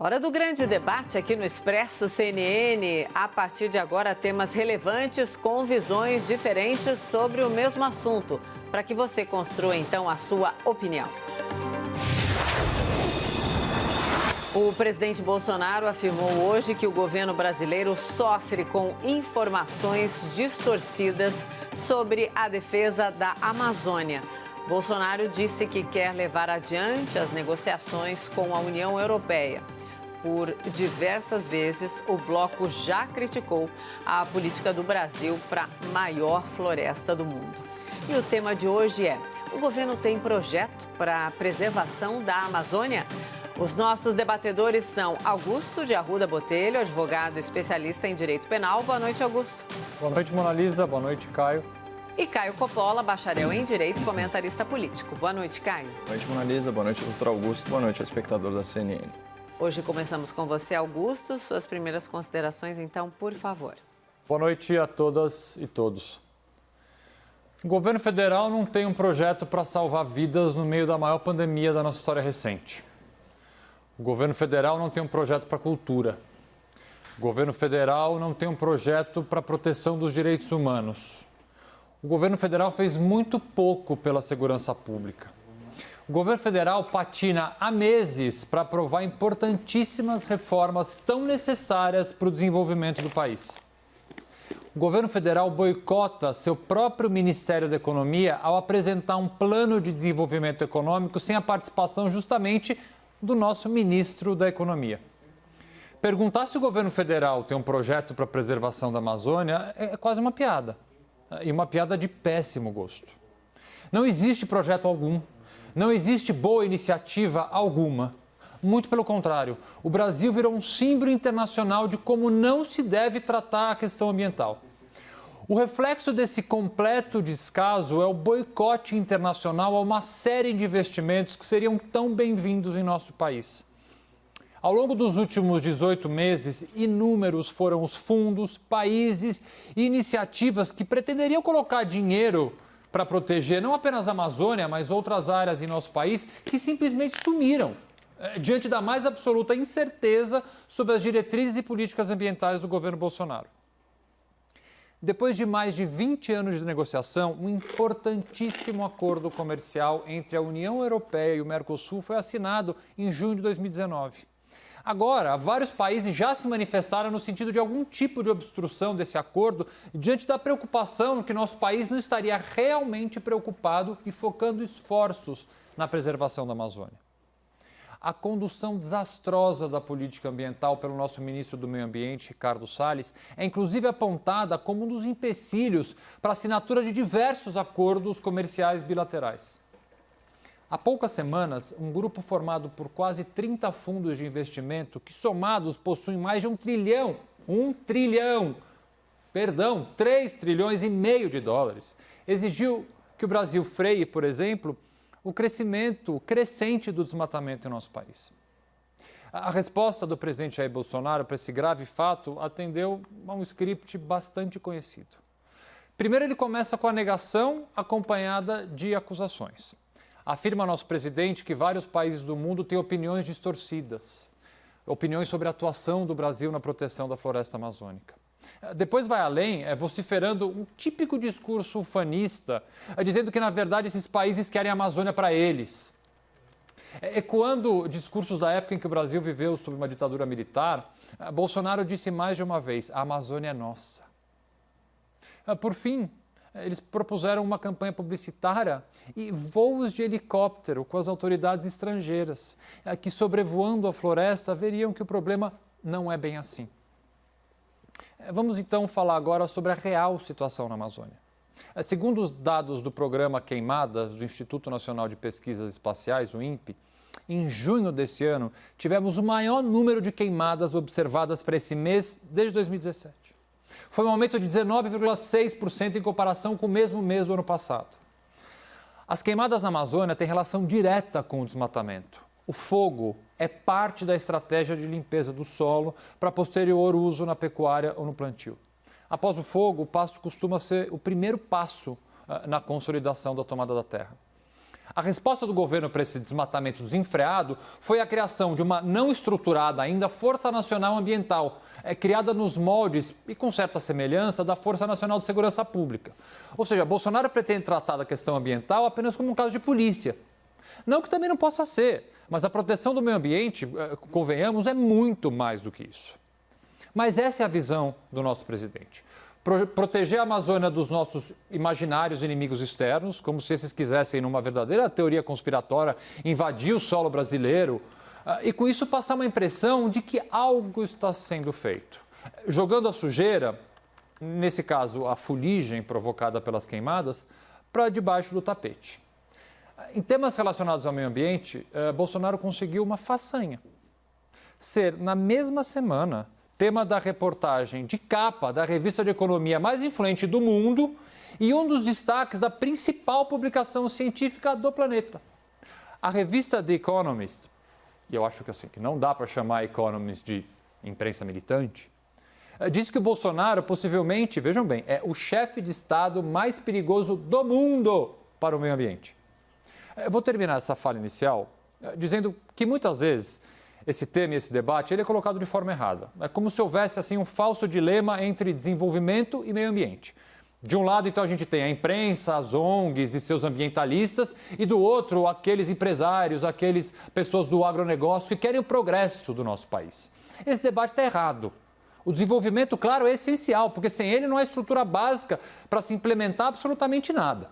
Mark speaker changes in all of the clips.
Speaker 1: Hora do grande debate aqui no Expresso CNN. A partir de agora, temas relevantes com visões diferentes sobre o mesmo assunto, para que você construa então a sua opinião. O presidente Bolsonaro afirmou hoje que o governo brasileiro sofre com informações distorcidas sobre a defesa da Amazônia. Bolsonaro disse que quer levar adiante as negociações com a União Europeia. Por diversas vezes, o bloco já criticou a política do Brasil para a maior floresta do mundo. E o tema de hoje é: o governo tem projeto para a preservação da Amazônia? Os nossos debatedores são Augusto de Arruda Botelho, advogado especialista em direito penal. Boa noite, Augusto.
Speaker 2: Boa noite, Mona Lisa. Boa noite, Caio.
Speaker 1: E Caio Coppola, bacharel em direito e comentarista político. Boa noite, Caio.
Speaker 3: Boa noite, Mona Lisa. Boa noite, doutor Augusto. Boa noite ao espectador da CNN.
Speaker 1: Hoje começamos com você, Augusto. Suas primeiras considerações, então, por favor.
Speaker 2: Boa noite a todas e todos. O governo federal não tem um projeto para salvar vidas no meio da maior pandemia da nossa história recente. O governo federal não tem um projeto para a cultura. O governo federal não tem um projeto para a proteção dos direitos humanos. O governo federal fez muito pouco pela segurança pública. O governo federal patina há meses para aprovar importantíssimas reformas tão necessárias para o desenvolvimento do país. O governo federal boicota seu próprio Ministério da Economia ao apresentar um plano de desenvolvimento econômico sem a participação justamente do nosso ministro da Economia. Perguntar se o governo federal tem um projeto para a preservação da Amazônia é quase uma piada. E uma piada de péssimo gosto. Não existe projeto algum, não existe boa iniciativa alguma. Muito pelo contrário, o Brasil virou um símbolo internacional de como não se deve tratar a questão ambiental. O reflexo desse completo descaso é o boicote internacional a uma série de investimentos que seriam tão bem-vindos em nosso país. Ao longo dos últimos 18 meses, inúmeros foram os fundos, países e iniciativas que pretenderiam colocar dinheiro para proteger não apenas a Amazônia, mas outras áreas em nosso país que simplesmente sumiram, diante da mais absoluta incerteza sobre as diretrizes e políticas ambientais do governo Bolsonaro. Depois de mais de 20 anos de negociação, um importantíssimo acordo comercial entre a União Europeia e o Mercosul foi assinado em junho de 2019. Agora, vários países já se manifestaram no sentido de algum tipo de obstrução desse acordo, diante da preocupação que nosso país não estaria realmente preocupado e focando esforços na preservação da Amazônia. A condução desastrosa da política ambiental pelo nosso ministro do Meio Ambiente, Ricardo Salles, é inclusive apontada como um dos empecilhos para a assinatura de diversos acordos comerciais bilaterais. Há poucas semanas, um grupo formado por quase 30 fundos de investimento, que somados possuem mais de 3 trilhões e meio de dólares, exigiu que o Brasil freie, por exemplo, o crescimento crescente do desmatamento em nosso país. A resposta do presidente Jair Bolsonaro para esse grave fato atendeu a um script bastante conhecido. Primeiro, ele começa com a negação acompanhada de acusações. Afirma nosso presidente que vários países do mundo têm opiniões distorcidas, opiniões sobre a atuação do Brasil na proteção da floresta amazônica. Depois vai além, vociferando um típico discurso ufanista, dizendo que, na verdade, esses países querem a Amazônia para eles. Ecoando discursos da época em que o Brasil viveu sob uma ditadura militar, Bolsonaro disse mais de uma vez: a Amazônia é nossa. Por fim, eles propuseram uma campanha publicitária e voos de helicóptero com as autoridades estrangeiras, que, sobrevoando a floresta, veriam que o problema não é bem assim. Vamos então falar agora sobre a real situação na Amazônia. Segundo os dados do programa Queimadas do Instituto Nacional de Pesquisas Espaciais, o INPE, em junho desse ano, tivemos o maior número de queimadas observadas para esse mês desde 2017. Foi um aumento de 19,6% em comparação com o mesmo mês do ano passado. As queimadas na Amazônia têm relação direta com o desmatamento. O fogo é parte da estratégia de limpeza do solo para posterior uso na pecuária ou no plantio. Após o fogo, o pasto costuma ser o primeiro passo na consolidação da tomada da terra. A resposta do governo para esse desmatamento desenfreado foi a criação de uma não estruturada ainda Força Nacional Ambiental, criada nos moldes e com certa semelhança da Força Nacional de Segurança Pública. Ou seja, Bolsonaro pretende tratar da questão ambiental apenas como um caso de polícia. Não que também não possa ser, mas a proteção do meio ambiente, convenhamos, é muito mais do que isso. Mas essa é a visão do nosso presidente. Proteger a Amazônia dos nossos imaginários inimigos externos, como se esses quisessem, numa verdadeira teoria conspiratória, invadir o solo brasileiro e com isso passar uma impressão de que algo está sendo feito. Jogando a sujeira, nesse caso a fuligem provocada pelas queimadas, para debaixo do tapete. Em temas relacionados ao meio ambiente, Bolsonaro conseguiu uma façanha. Ser, na mesma semana, tema da reportagem de capa da revista de economia mais influente do mundo e um dos destaques da principal publicação científica do planeta. A revista The Economist, e eu acho que não dá para chamar Economist de imprensa militante, diz que o Bolsonaro possivelmente, vejam bem, é o chefe de Estado mais perigoso do mundo para o meio ambiente. Eu vou terminar essa fala inicial dizendo que muitas vezes esse tema e esse debate ele é colocado de forma errada. É como se houvesse um falso dilema entre desenvolvimento e meio ambiente. De um lado, então, a gente tem a imprensa, as ONGs e seus ambientalistas, e do outro, aqueles empresários, aqueles pessoas do agronegócio que querem o progresso do nosso país. Esse debate está errado. O desenvolvimento, claro, é essencial, porque sem ele não há estrutura básica para se implementar absolutamente nada.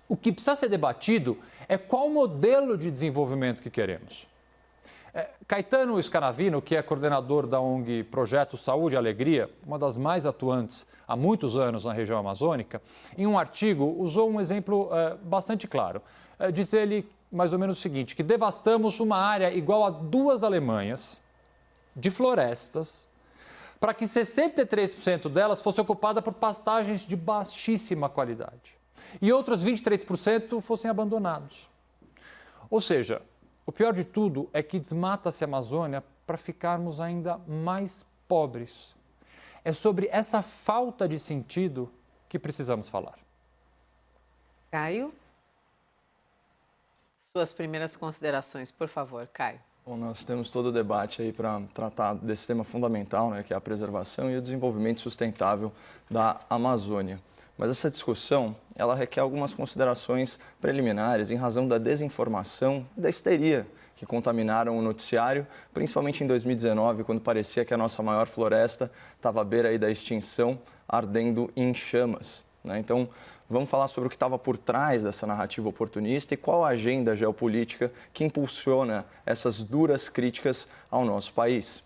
Speaker 2: O que precisa ser debatido é qual modelo de desenvolvimento que queremos. Caetano Scanavino, que é coordenador da ONG Projeto Saúde e Alegria, uma das mais atuantes há muitos anos na região amazônica, em um artigo usou um exemplo bastante claro. Diz ele mais ou menos o seguinte, que devastamos uma área igual a 2 Alemanhas de florestas para que 63% delas fosse ocupada por pastagens de baixíssima qualidade e outros 23% fossem abandonados. Ou seja, o pior de tudo é que desmata-se a Amazônia para ficarmos ainda mais pobres. É sobre essa falta de sentido que precisamos falar.
Speaker 1: Caio? Suas primeiras considerações, por favor, Caio.
Speaker 3: Bom, nós temos todo o debate aí para tratar desse tema fundamental, que é a preservação e o desenvolvimento sustentável da Amazônia. Mas essa discussão, ela requer algumas considerações preliminares em razão da desinformação e da histeria que contaminaram o noticiário, principalmente em 2019, quando parecia que a nossa maior floresta estava à beira aí da extinção, ardendo em chamas. Então, vamos falar sobre o que estava por trás dessa narrativa oportunista e qual a agenda geopolítica que impulsiona essas duras críticas ao nosso país.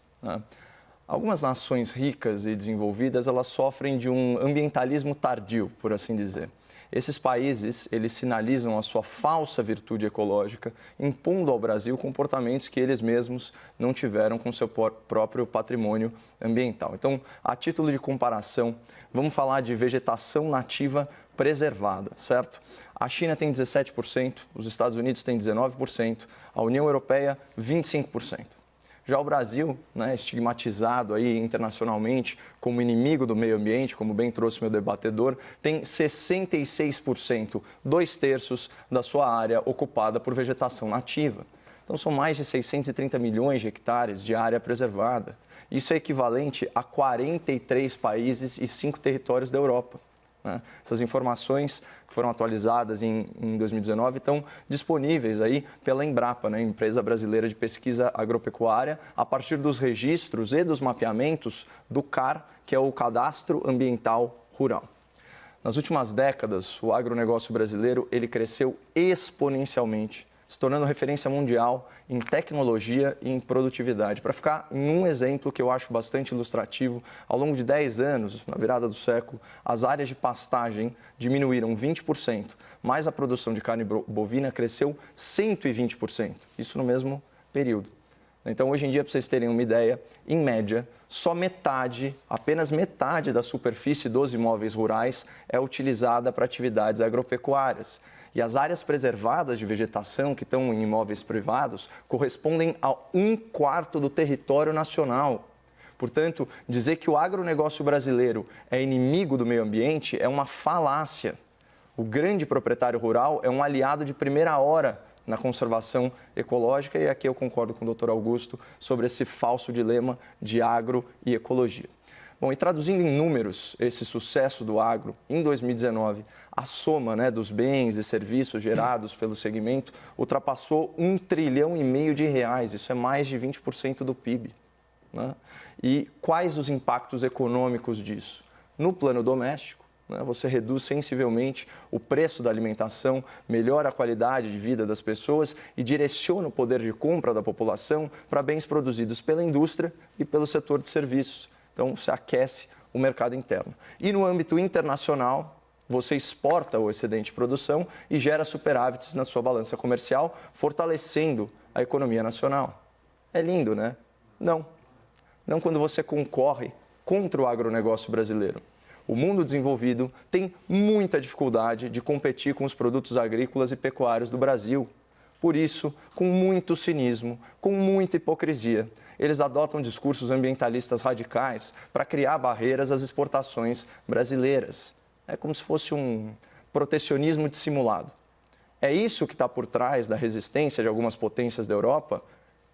Speaker 3: Algumas nações ricas e desenvolvidas, elas sofrem de um ambientalismo tardio, por assim dizer. Esses países, eles sinalizam a sua falsa virtude ecológica, impondo ao Brasil comportamentos que eles mesmos não tiveram com seu próprio patrimônio ambiental. Então, a título de comparação, vamos falar de vegetação nativa preservada, certo? A China tem 17%, os Estados Unidos têm 19%, a União Europeia 25%. Já o Brasil, estigmatizado aí internacionalmente como inimigo do meio ambiente, como bem trouxe meu debatedor, tem 66%, 2/3 da sua área ocupada por vegetação nativa. Então, são mais de 630 milhões de hectares de área preservada. Isso é equivalente a 43 países e 5 territórios da Europa. Essas informações que foram atualizadas em 2019 estão disponíveis aí pela Embrapa, Empresa Brasileira de Pesquisa Agropecuária, a partir dos registros e dos mapeamentos do CAR, que é o Cadastro Ambiental Rural. Nas últimas décadas, o agronegócio brasileiro ele cresceu exponencialmente, se tornando referência mundial em tecnologia e em produtividade. Para ficar em um exemplo que eu acho bastante ilustrativo, ao longo de 10 anos, na virada do século, as áreas de pastagem diminuíram 20%, mas a produção de carne bovina cresceu 120%, isso no mesmo período. Então, hoje em dia, para vocês terem uma ideia, em média, só metade, apenas metade da superfície dos imóveis rurais é utilizada para atividades agropecuárias. E as áreas preservadas de vegetação que estão em imóveis privados correspondem a 1/4 do território nacional. Portanto, dizer que o agronegócio brasileiro é inimigo do meio ambiente é uma falácia. O grande proprietário rural é um aliado de primeira hora na conservação ecológica, e aqui eu concordo com o Dr. Augusto sobre esse falso dilema de agro e ecologia. Bom, e traduzindo em números esse sucesso do agro, em 2019, a soma, né, dos bens e serviços gerados pelo segmento ultrapassou R$ 1,5 trilhão de reais, isso é mais de 20% do PIB. Né? E quais os impactos econômicos disso? No plano doméstico, você reduz sensivelmente o preço da alimentação, melhora a qualidade de vida das pessoas e direciona o poder de compra da população para bens produzidos pela indústria e pelo setor de serviços. Então, você aquece o mercado interno. E no âmbito internacional, você exporta o excedente de produção e gera superávites na sua balança comercial, fortalecendo a economia nacional. É lindo, né? Não. Não quando você concorre contra o agronegócio brasileiro. O mundo desenvolvido tem muita dificuldade de competir com os produtos agrícolas e pecuários do Brasil. Por isso, com muito cinismo, com muita hipocrisia, eles adotam discursos ambientalistas radicais para criar barreiras às exportações brasileiras. É como se fosse um protecionismo dissimulado. É isso que está por trás da resistência de algumas potências da Europa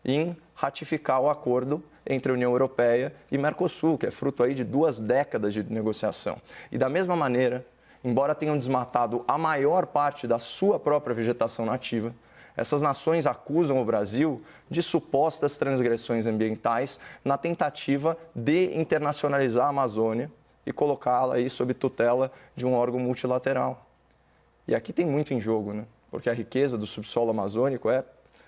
Speaker 3: em ratificar o acordo entre a União Europeia e Mercosul, que é fruto aí de 2 décadas de negociação. E da mesma maneira, embora tenham desmatado a maior parte da sua própria vegetação nativa, essas nações acusam o Brasil de supostas transgressões ambientais na tentativa de internacionalizar a Amazônia e colocá-la aí sob tutela de um órgão multilateral. E aqui tem muito em jogo, né? Porque a riqueza do subsolo amazônico é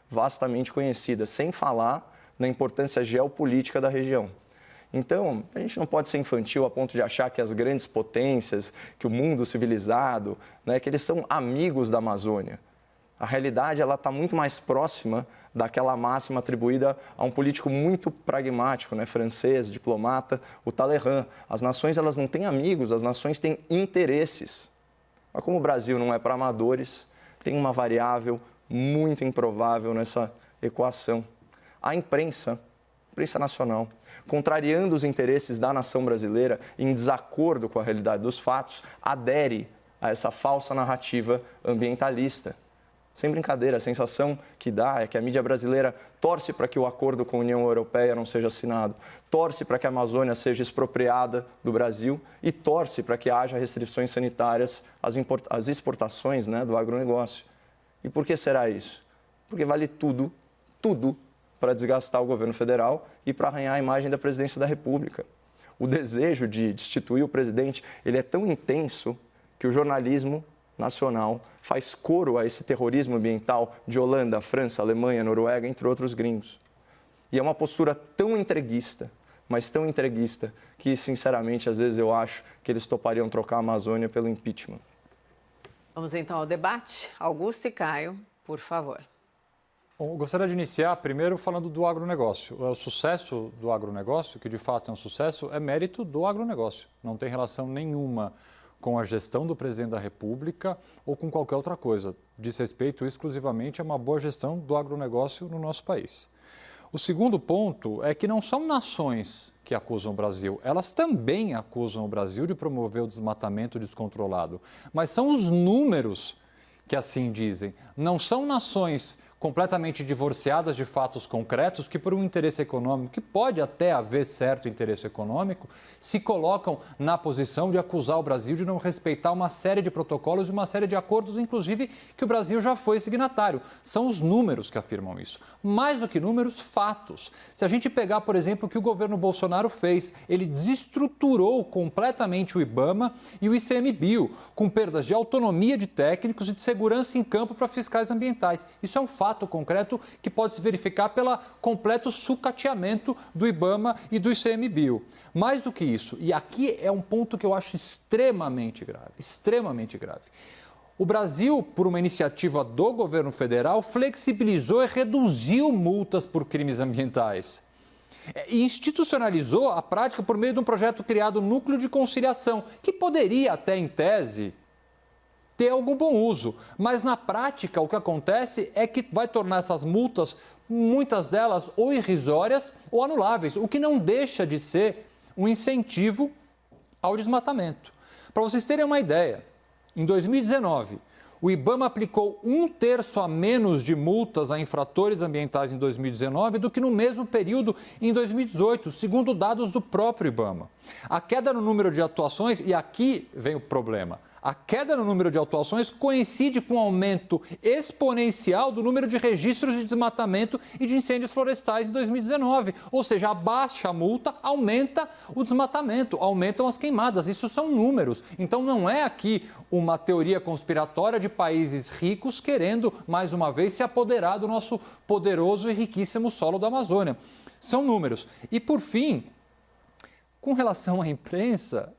Speaker 3: vastamente conhecida, sem falar na importância geopolítica da região. Então, a gente não pode ser infantil a ponto de achar que as grandes potências, que o mundo civilizado, né, que eles são amigos da Amazônia. A realidade está muito mais próxima daquela máxima atribuída a um político muito pragmático, né, francês, diplomata, o Talleyrand. As nações elas não têm amigos, as nações têm interesses. Mas como o Brasil não é para amadores, tem uma variável muito improvável nessa equação. A imprensa nacional, contrariando os interesses da nação brasileira, em desacordo com a realidade dos fatos, adere a essa falsa narrativa ambientalista. Sem brincadeira, a sensação que dá é que a mídia brasileira torce para que o acordo com a União Europeia não seja assinado, torce para que a Amazônia seja expropriada do Brasil e torce para que haja restrições sanitárias às exportações, né, do agronegócio. E por que será isso? Porque vale tudo para desgastar o governo federal e para arranhar a imagem da presidência da República. O desejo de destituir o presidente ele é tão intenso que o jornalismo nacional faz coro a esse terrorismo ambiental de Holanda, França, Alemanha, Noruega, entre outros gringos. E é uma postura tão entreguista, mas tão entreguista, que, sinceramente, às vezes eu acho que eles topariam trocar a Amazônia pelo impeachment.
Speaker 1: Vamos então ao debate. Augusto e Caio, por favor.
Speaker 2: Bom, eu gostaria de iniciar primeiro falando do agronegócio. O sucesso do agronegócio, que de fato é um sucesso, é mérito do agronegócio. Não tem relação nenhuma com a gestão do presidente da República ou com qualquer outra coisa. Diz respeito exclusivamente a uma boa gestão do agronegócio no nosso país. O segundo ponto é que não são nações que acusam o Brasil, elas também acusam o Brasil de promover o desmatamento descontrolado, mas são os números que assim dizem. Não são nações completamente divorciadas de fatos concretos que, por um interesse econômico, que pode até haver certo interesse econômico, se colocam na posição de acusar o Brasil de não respeitar uma série de protocolos e uma série de acordos, inclusive, que o Brasil já foi signatário. São os números que afirmam isso. Mais do que números, fatos. Se a gente pegar, por exemplo, o que o governo Bolsonaro fez, ele desestruturou completamente o IBAMA e o ICMBio, com perdas de autonomia de técnicos e de segurança em campo para fiscais ambientais. Isso é um fato concreto que pode se verificar pelo completo sucateamento do IBAMA e do ICMBio. Mais do que isso, e aqui é um ponto que eu acho extremamente grave. O Brasil, por uma iniciativa do governo federal, flexibilizou e reduziu multas por crimes ambientais. E institucionalizou a prática por meio de um projeto criado Núcleo de Conciliação, que poderia até, em tese, ter algum bom uso, mas na prática o que acontece é que vai tornar essas multas, muitas delas ou irrisórias ou anuláveis, o que não deixa de ser um incentivo ao desmatamento. Para vocês terem uma ideia, Em 2019, o IBAMA aplicou 1/3 a menos de multas a infratores ambientais em 2019 do que no mesmo período em 2018, segundo dados do próprio IBAMA. A queda no número de atuações, e aqui vem o problema, a queda no número de autuações coincide com o aumento exponencial do número de registros de desmatamento e de incêndios florestais em 2019. Ou seja, abaixa a multa, aumenta o desmatamento, aumentam as queimadas. Isso são números. Então não é aqui uma teoria conspiratória de países ricos querendo, mais uma vez, se apoderar do nosso poderoso e riquíssimo solo da Amazônia. São números. E, por fim, com relação à imprensa,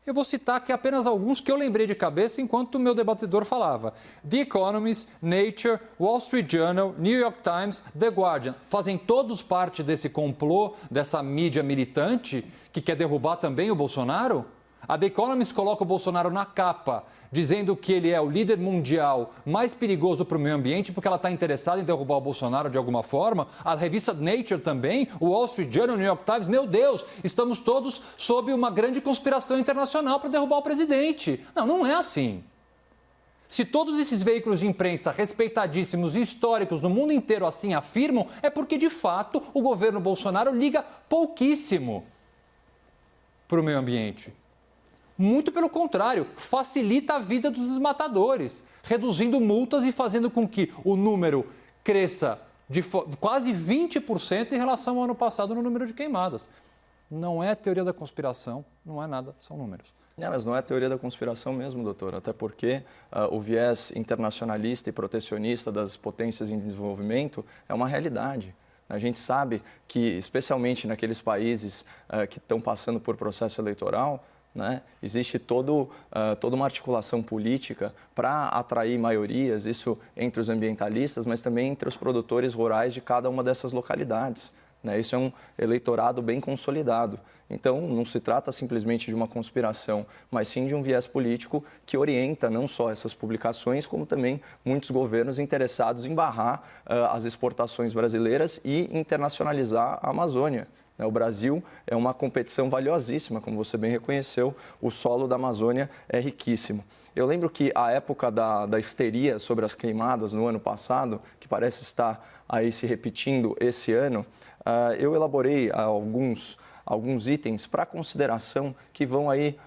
Speaker 2: eu vou citar aqui apenas alguns que eu lembrei de cabeça enquanto o meu debatedor falava. The Economist, Nature, Wall Street Journal, New York Times, The Guardian. Fazem todos parte desse complô, dessa mídia militante que quer derrubar também o Bolsonaro? A The Economist coloca o Bolsonaro na capa, dizendo que ele é o líder mundial mais perigoso para o meio ambiente porque ela está interessada em derrubar o Bolsonaro de alguma forma. A revista Nature também, o Wall Street Journal, o New York Times. Meu Deus, estamos todos sob uma grande conspiração internacional para derrubar o presidente. Não, não é assim. Se todos esses veículos de imprensa respeitadíssimos e históricos no mundo inteiro assim afirmam, é porque, de fato, o governo Bolsonaro liga pouquíssimo para o meio ambiente. Muito pelo contrário, facilita a vida dos desmatadores, reduzindo multas e fazendo com que o número cresça de quase 20% em relação ao ano passado no número de queimadas. Não é teoria da conspiração, não é nada, são números.
Speaker 3: Mas não é teoria da conspiração mesmo, doutor, até porque o viés internacionalista e protecionista das potências em desenvolvimento é uma realidade. A gente sabe que, especialmente naqueles países que estão passando por processo eleitoral, né, existe toda uma articulação política para atrair maiorias, isso entre os ambientalistas, mas também entre os produtores rurais de cada uma dessas localidades. Né? Isso é um eleitorado bem consolidado. Então, não se trata simplesmente de uma conspiração, mas sim de um viés político que orienta não só essas publicações, como também muitos governos interessados em barrar as exportações brasileiras e internacionalizar a Amazônia. O Brasil é uma competição valiosíssima, como você bem reconheceu, o solo da Amazônia é riquíssimo. Eu lembro que a época da histeria sobre as queimadas no ano passado, que parece estar aí se repetindo esse ano, eu elaborei alguns itens para consideração que vão aí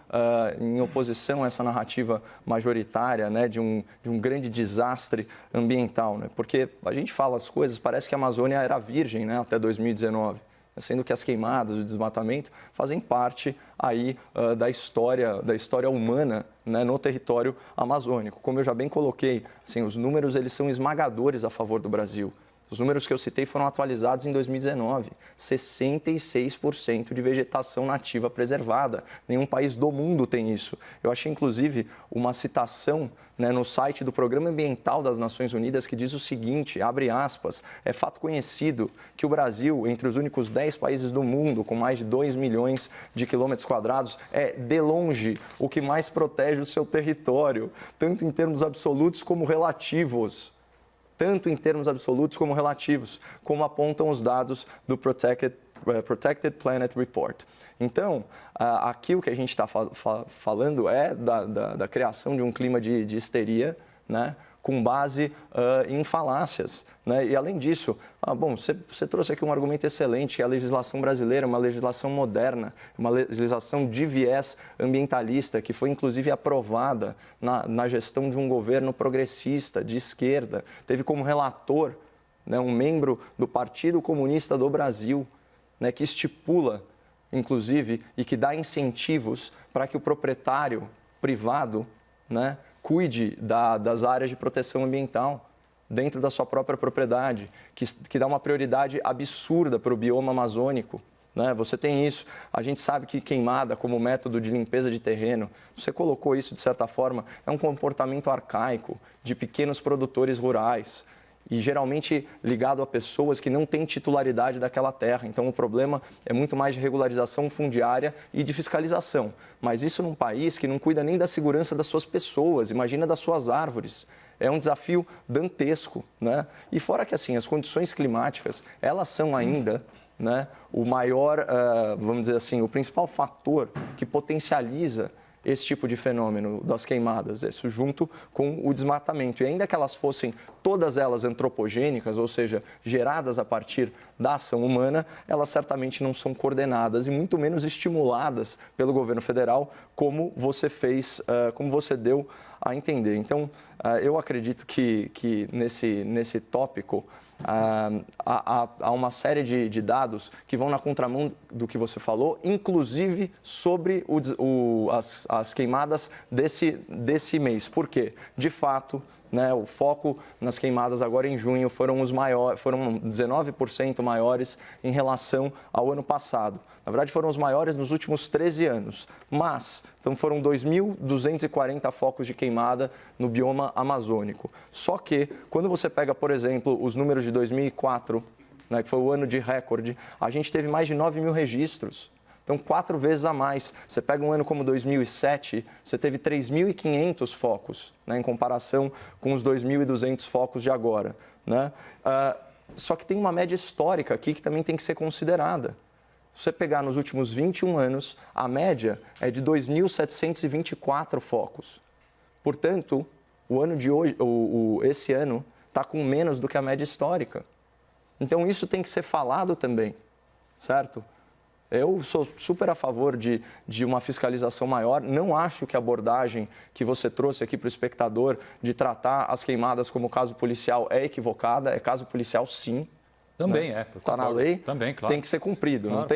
Speaker 3: em oposição a essa narrativa majoritária, né, de um grande desastre ambiental. Né? Porque a gente fala as coisas, parece que a Amazônia era virgem, né, até 2019. Sendo que as queimadas, o desmatamento fazem parte aí da história humana, né, no território amazônico. Como eu já bem coloquei, assim, os números eles são esmagadores a favor do Brasil. Os números que eu citei foram atualizados em 2019. 66% de vegetação nativa preservada. Nenhum país do mundo tem isso. Eu achei, inclusive, uma citação, né, no site do Programa Ambiental das Nações Unidas que diz o seguinte, abre aspas, é fato conhecido que o Brasil, entre os únicos 10 países do mundo com mais de 2 milhões de quilômetros quadrados, é, de longe, o que mais protege o seu território, tanto em termos absolutos como relativos. Como apontam os dados do Protected Planet Report. Então, aqui o que a gente está falando é da criação de um clima de histeria, né, com base em falácias. Né? E, além disso, você trouxe aqui um argumento excelente, que a legislação brasileira é uma legislação moderna, uma legislação de viés ambientalista, que foi, inclusive, aprovada na gestão de um governo progressista, de esquerda. Teve como relator, né, um membro do Partido Comunista do Brasil, né, que estipula, inclusive, e que dá incentivos para que o proprietário privado, né, cuide das áreas de proteção ambiental dentro da sua própria propriedade, que dá uma prioridade absurda para o bioma amazônico. Né? Você tem isso, a gente sabe que queimada como método de limpeza de terreno, você colocou isso de certa forma, é um comportamento arcaico de pequenos produtores rurais, e geralmente ligado a pessoas que não têm titularidade daquela terra. Então, o problema é muito mais de regularização fundiária e de fiscalização. Mas isso num país que não cuida nem da segurança das suas pessoas, imagina das suas árvores. É um desafio dantesco, né? E fora que, assim, as condições climáticas, elas são ainda, né, o maior, vamos dizer assim, o principal fator que potencializa esse tipo de fenômeno das queimadas, isso junto com o desmatamento. E ainda que elas fossem todas elas antropogênicas, ou seja, geradas a partir da ação humana, elas certamente não são coordenadas e muito menos estimuladas pelo governo federal, como você fez, como você deu a entender. Então, eu acredito que nesse tópico há uma série de dados que vão na contramão do que você falou, inclusive sobre as queimadas desse mês. Por quê? De fato, né, o foco nas queimadas agora em junho foram 19% maiores em relação ao ano passado. Na verdade, foram os maiores nos últimos 13 anos. Mas, então foram 2.240 focos de queimada no bioma amazônico. Só que, quando você pega, por exemplo, os números de 2004, né, que foi o ano de recorde, a gente teve mais de 9 mil registros. Então, 4 vezes a mais. Você pega um ano como 2007, você teve 3.500 focos, né, em comparação com os 2.200 focos de agora, né? Só que tem uma média histórica aqui que também tem que ser considerada. Se você pegar nos últimos 21 anos, a média é de 2.724 focos. Portanto, o ano de hoje, esse ano está com menos do que a média histórica. Então, isso tem que ser falado também, certo? Eu sou super a favor de uma fiscalização maior. Não acho que a abordagem que você trouxe aqui para o espectador de tratar as queimadas como caso policial é equivocada. É caso policial, sim.
Speaker 2: Também,
Speaker 3: né?
Speaker 2: é.
Speaker 3: Está na lei,
Speaker 2: também, claro.
Speaker 3: Tem que ser cumprido,
Speaker 2: claro.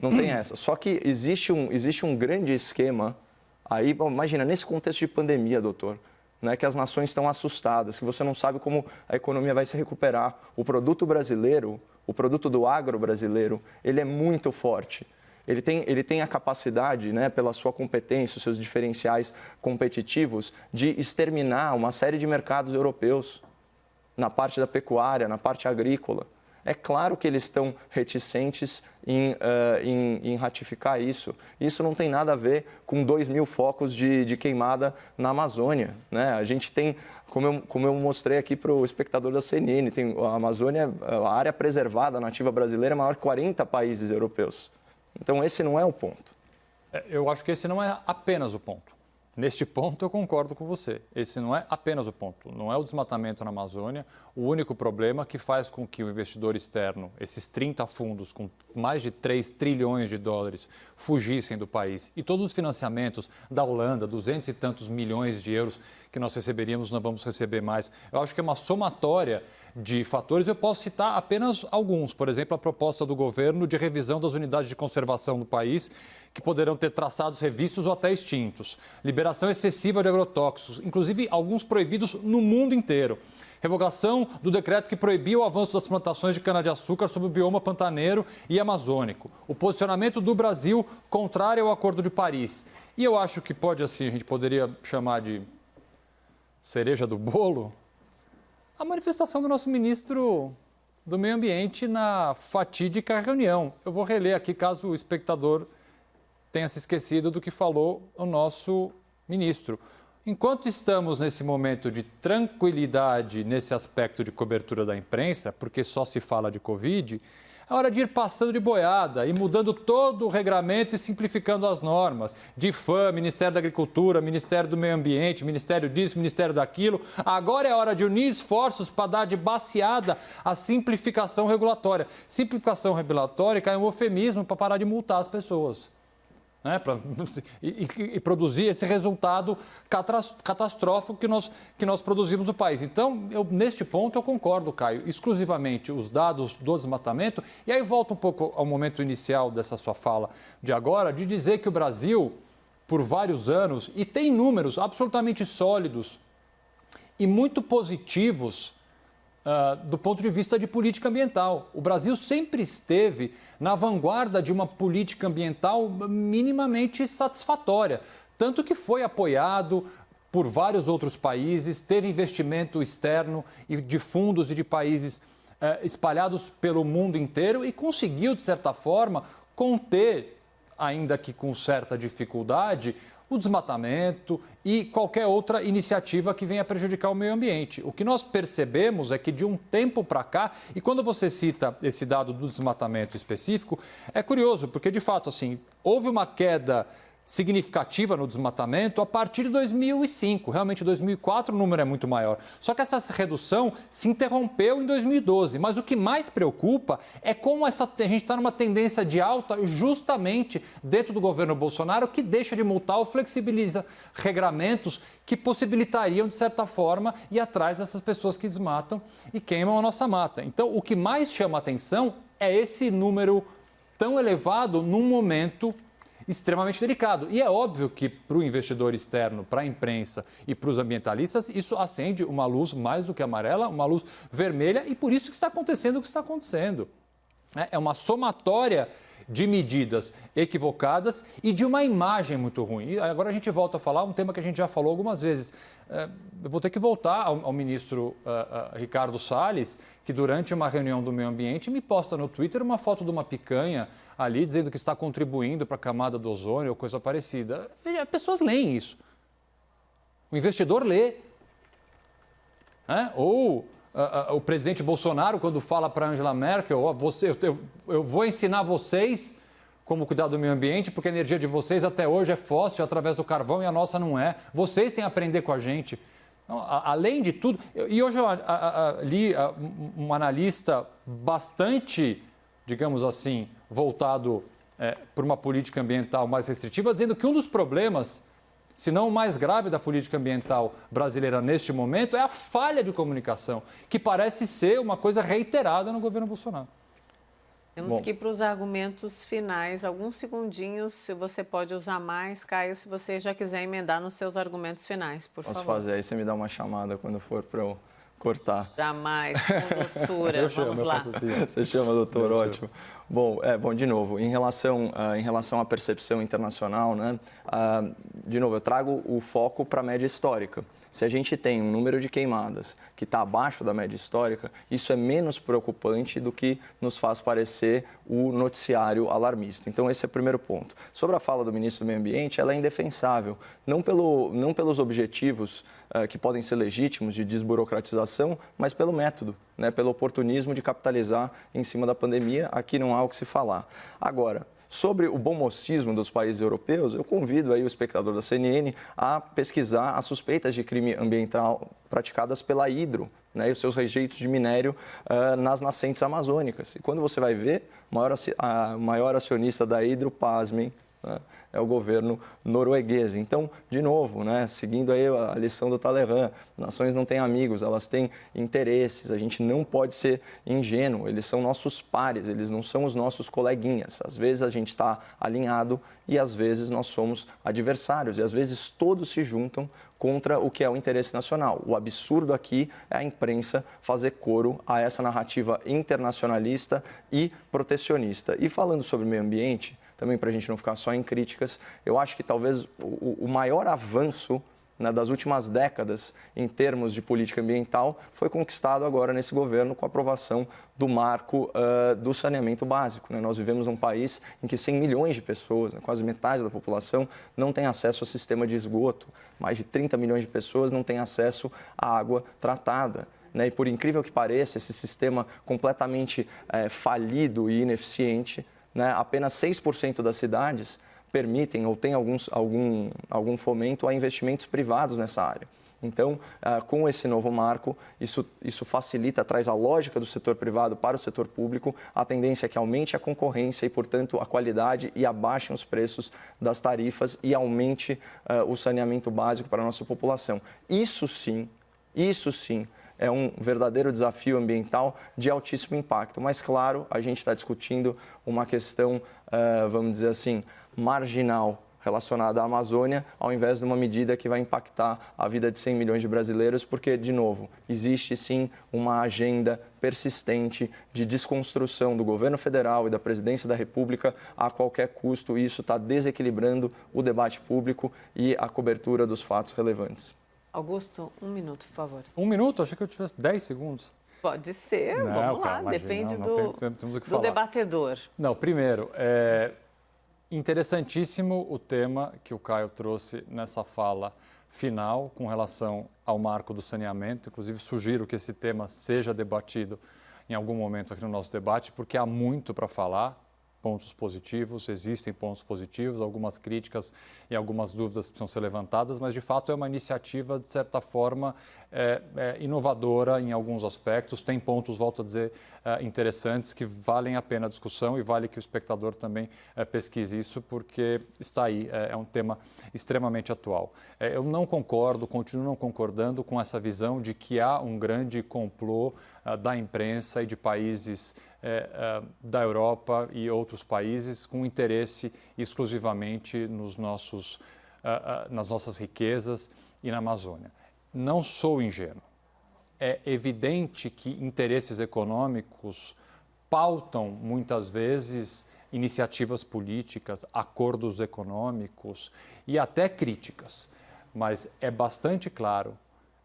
Speaker 3: não tem essa. Só que existe um grande esquema aí, bom, imagina, nesse contexto de pandemia, doutor, né, que as nações estão assustadas, que você não sabe como a economia vai se recuperar. O produto brasileiro, o produto do agro brasileiro, ele é muito forte. Ele tem a capacidade, né, pela sua competência, os seus diferenciais competitivos, de exterminar uma série de mercados europeus na parte da pecuária, na parte agrícola. É claro que eles estão reticentes em ratificar isso. Isso não tem nada a ver com 2.000 focos de queimada na Amazônia, né? A gente tem, como eu mostrei aqui para o espectador da CNN, a Amazônia, a área preservada nativa brasileira é maior que 40 países europeus. Então, esse não é o ponto.
Speaker 2: Eu acho que esse não é apenas o ponto. Neste ponto, eu concordo com você. Esse não é apenas o ponto. Não é o desmatamento na Amazônia o único problema que faz com que o investidor externo, esses 30 fundos com mais de 3 trilhões de dólares, fugissem do país. E todos os financiamentos da Holanda, 200 e tantos milhões de euros que nós receberíamos, não vamos receber mais. Eu acho que é uma somatória de fatores. Eu posso citar apenas alguns. Por exemplo, a proposta do governo de revisão das unidades de conservação do país, que poderão ter traçados revistos ou até extintos. Liberação excessiva de agrotóxicos, inclusive alguns proibidos no mundo inteiro. Revogação do decreto que proibia o avanço das plantações de cana-de-açúcar sobre o bioma pantaneiro e amazônico. O posicionamento do Brasil contrário ao Acordo de Paris. E eu acho que pode, assim, a gente poderia chamar de cereja do bolo, a manifestação do nosso ministro do Meio Ambiente na fatídica reunião. Eu vou reler aqui, caso o espectador tenha se esquecido do que falou o nosso ministro. Enquanto estamos nesse momento de tranquilidade nesse aspecto de cobertura da imprensa, porque só se fala de Covid, é hora de ir passando de boiada e mudando todo o regramento e simplificando as normas. DIFAM, Ministério da Agricultura, Ministério do Meio Ambiente, Ministério disso, Ministério daquilo. Agora é hora de unir esforços para dar de baseada a simplificação regulatória. Simplificação regulatória é um eufemismo para parar de multar as pessoas. Né, e produzir esse resultado catastrófico que nós produzimos no país. Então, neste ponto, eu concordo, Caio, exclusivamente os dados do desmatamento. E aí volta um pouco ao momento inicial dessa sua fala de agora, de dizer que o Brasil, por vários anos, e tem números absolutamente sólidos e muito positivos do ponto de vista de política ambiental. O Brasil sempre esteve na vanguarda de uma política ambiental minimamente satisfatória, tanto que foi apoiado por vários outros países, teve investimento externo e de fundos e de países espalhados pelo mundo inteiro e conseguiu, de certa forma, conter, ainda que com certa dificuldade, o desmatamento e qualquer outra iniciativa que venha prejudicar o meio ambiente. O que nós percebemos é que de um tempo para cá, e quando você cita esse dado do desmatamento específico, é curioso, porque de fato assim, houve uma queda significativa no desmatamento a partir de 2005. Realmente, em 2004 o número é muito maior. Só que essa redução se interrompeu em 2012. Mas o que mais preocupa é como a gente está numa tendência de alta justamente dentro do governo Bolsonaro, que deixa de multar ou flexibiliza regramentos que possibilitariam, de certa forma, ir atrás dessas pessoas que desmatam e queimam a nossa mata. Então, o que mais chama atenção é esse número tão elevado num momento extremamente delicado. E é óbvio que para o investidor externo, para a imprensa e para os ambientalistas, isso acende uma luz mais do que amarela, uma luz vermelha, e por isso que está acontecendo o que está acontecendo. É uma somatória de medidas equivocadas e de uma imagem muito ruim. E agora a gente volta a falar um tema que a gente já falou algumas vezes. Eu vou ter que voltar ao ministro Ricardo Salles, que durante uma reunião do meio ambiente me posta no Twitter uma foto de uma picanha ali dizendo que está contribuindo para a camada do ozônio ou coisa parecida. Veja, pessoas leem isso. O investidor lê. Ou o presidente Bolsonaro, quando fala para Angela Merkel, eu vou ensinar vocês como cuidar do meio ambiente, porque a energia de vocês até hoje é fóssil, através do carvão, e a nossa não é. Vocês têm a aprender com a gente. Então, além de tudo... E hoje eu li um analista bastante, digamos assim, voltado por uma política ambiental mais restritiva, dizendo que um dos problemas, se não o mais grave da política ambiental brasileira neste momento, é a falha de comunicação, que parece ser uma coisa reiterada no governo Bolsonaro.
Speaker 1: Temos que ir para os argumentos finais. Alguns segundinhos, se você pode usar mais, Caio, se você já quiser emendar nos seus argumentos finais, por favor.
Speaker 3: Posso fazer, aí você me dá uma chamada quando for para eu cortar.
Speaker 1: Jamais, com doçura. Vamos lá.
Speaker 3: Assim. Você chama, doutor, ótimo. Bom, de novo, em relação à percepção internacional, né, de novo, eu trago o foco para a média histórica. Se a gente tem um número de queimadas que está abaixo da média histórica, isso é menos preocupante do que nos faz parecer o noticiário alarmista. Então, esse é o primeiro ponto. Sobre a fala do ministro do Meio Ambiente, ela é indefensável, não pelos objetivos que podem ser legítimos de desburocratização, mas pelo método, né, pelo oportunismo de capitalizar em cima da pandemia. Aqui não há o que se falar. Agora, sobre o bom mocismo dos países europeus, eu convido aí o espectador da CNN a pesquisar as suspeitas de crime ambiental praticadas pela Hidro, né, e os seus rejeitos de minério nas nascentes amazônicas. E quando você vai ver, a maior acionista da Hidro, pasmem, né, é o governo norueguês. Então, de novo, né, seguindo aí a lição do Talleyrand, nações não têm amigos, elas têm interesses, a gente não pode ser ingênuo, eles são nossos pares, eles não são os nossos coleguinhas. Às vezes a gente está alinhado e às vezes nós somos adversários, e às vezes todos se juntam contra o que é o interesse nacional. O absurdo aqui é a imprensa fazer coro a essa narrativa internacionalista e protecionista. E falando sobre meio ambiente, também para a gente não ficar só em críticas, eu acho que talvez o maior avanço, né, das últimas décadas em termos de política ambiental foi conquistado agora nesse governo com a aprovação do marco do saneamento básico. Né? Nós vivemos num país em que 100 milhões de pessoas, né, quase metade da população, não tem acesso ao sistema de esgoto. Mais de 30 milhões de pessoas não têm acesso à água tratada. Né? E por incrível que pareça, esse sistema completamente falido e ineficiente, né, apenas 6% das cidades permitem ou têm algum fomento a investimentos privados nessa área. Então, com esse novo marco, isso facilita, traz a lógica do setor privado para o setor público, a tendência é que aumente a concorrência e, portanto, a qualidade e abaixem os preços das tarifas e aumente o saneamento básico para a nossa população. Isso sim, é um verdadeiro desafio ambiental de altíssimo impacto. Mas, claro, a gente está discutindo uma questão, vamos dizer assim, marginal relacionada à Amazônia, ao invés de uma medida que vai impactar a vida de 100 milhões de brasileiros, porque, de novo, existe sim uma agenda persistente de desconstrução do governo federal e da presidência da República a qualquer custo, e isso está desequilibrando o debate público e a cobertura dos fatos relevantes.
Speaker 1: Augusto, 1 minuto, por favor.
Speaker 2: 1 minuto? Achei que eu tivesse 10 segundos.
Speaker 1: Pode ser,
Speaker 2: não,
Speaker 1: vamos lá,
Speaker 2: imagina,
Speaker 1: depende
Speaker 2: temos que falar.
Speaker 1: debatedor.
Speaker 2: Não, primeiro, interessantíssimo o tema que o Caio trouxe nessa fala final com relação ao marco do saneamento. Inclusive, sugiro que esse tema seja debatido em algum momento aqui no nosso debate, porque há muito para falar. pontos positivos, existem pontos positivos, algumas críticas e algumas dúvidas precisam ser levantadas, mas de fato é uma iniciativa, de certa forma, inovadora em alguns aspectos, tem pontos, volto a dizer, interessantes que valem a pena a discussão e vale que o espectador também pesquise isso, porque está aí, é um tema extremamente atual. Eu não concordo, continuo não concordando com essa visão de que há um grande complô da imprensa e de países da Europa e outros países com interesse exclusivamente nas nossas riquezas e na Amazônia. Não sou ingênuo. É evidente que interesses econômicos pautam muitas vezes iniciativas políticas, acordos econômicos e até críticas, mas é bastante claro,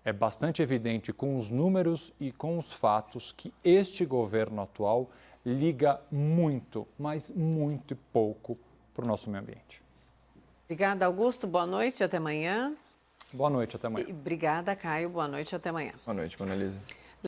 Speaker 2: é bastante evidente com os números e com os fatos que este governo atual liga muito, mas muito pouco para o nosso meio ambiente.
Speaker 1: Obrigada, Augusto. Boa noite, até amanhã.
Speaker 2: Boa noite, até amanhã.
Speaker 1: Obrigada, Caio. Boa noite, até amanhã.
Speaker 3: Boa noite, Mona Lisa.